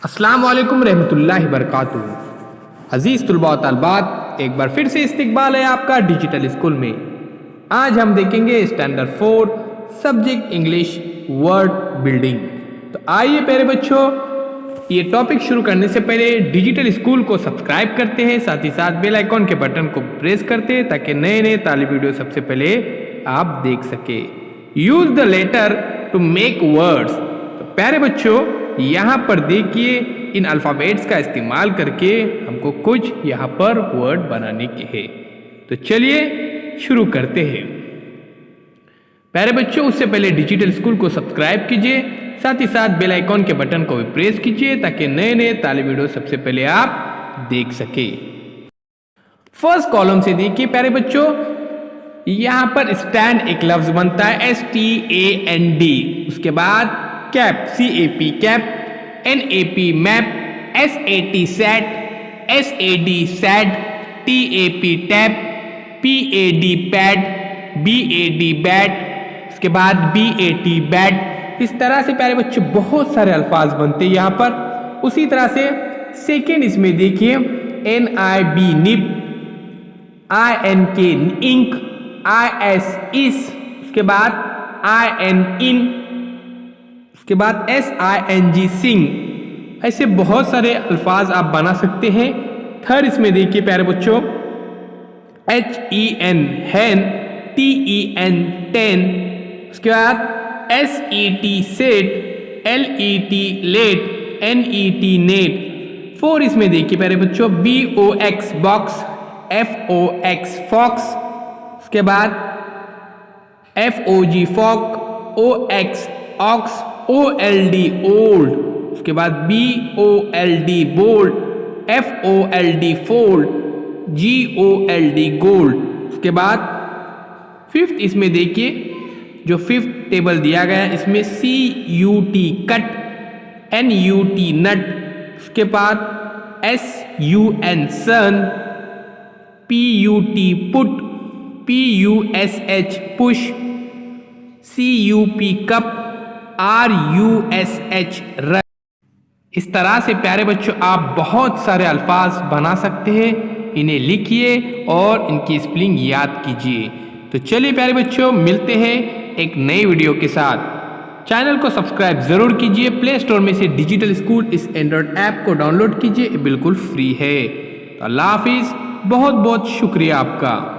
अस्सलाम वालेकुम रहमतुल्लाहि बरकातुहू। अजीज़ तुलबा व तालिबात, एक बार फिर से इस्तकबाल है आपका डिजिटल स्कूल में। आज हम देखेंगे standard 4 subject English word building. तो आइए प्यारे बच्चों, ये टॉपिक शुरू करने से पहले डिजिटल स्कूल को सब्सक्राइब करते हैं, साथ ही साथ बेल आइकॉन के बटन को प्रेस करते हैं ताकि नए नए तालिब वीडियो सबसे पहले आप देख सके। Use the letter to make words. तो प्यारे बच्चों, यहाँ पर देखिए इन अल्फ़ाबेट्स का इस्तेमाल करके हमको कुछ यहाँ पर वर्ड बनाने के हैं। तो चलिए शुरू करते हैं। प्यारे बच्चों, उससे पहले डिजिटल स्कूल को सब्सक्राइब कीजिए, साथ ही साथ बेल आइकॉन के बटन को भी प्रेस कीजिए ताकि नए नए तालिब वीडियो सबसे पहले आप देख सके। फर्स्ट कॉलम से देखिए प्यारे बच्चों, यहाँ पर स्टैंड एक लफ्ज बनता है STAND। उसके बाद cap CAP cap, NAP map, SAT sat, SAD sad, TAP tap, PAD pad, BAD bat, इसके बाद BAT बैट। इस तरह से प्यारे बच्चों बहुत सारे अल्फाज बनते हैं यहाँ पर। उसी तरह से सेकेंड इसमें देखिए NIB nib, INK ink, IS is, उसके बाद IN इन, उसके बाद SING सिंग। ऐसे बहुत सारे अल्फाज आप बना सकते हैं। थर्ड इसमें देखिए प्यारे बच्चों HEN हैन, TEN टेन, उसके बाद SET set, LET let, NET net. Four इसमें देखिए प्यारे बच्चों BOX बॉक्स, FOX फॉक्स, उसके बाद FOG fog, OX ox, OLD old, उसके बाद BOLD bold, FOLD fold, GOLD gold. उसके बाद फिफ्थ इसमें देखिए जो फिफ्थ टेबल दिया गया है इसमें CUT कट, NUT नट, उसके बाद SUN सन, PUT put, PUSH push, CUP cup, RUSH run. इस तरह से प्यारे बच्चों आप बहुत सारे अल्फाज बना सकते हैं। इन्हें लिखिए और इनकी स्पेलिंग याद कीजिए। तो चलिए प्यारे बच्चों, मिलते हैं एक नई वीडियो के साथ। चैनल को सब्सक्राइब जरूर कीजिए। प्ले स्टोर में से डिजिटल स्कूल इस एंड्रॉयड ऐप को डाउनलोड कीजिए, बिल्कुल फ्री है। तो अल्लाह हाफिज़, बहुत बहुत शुक्रिया आपका।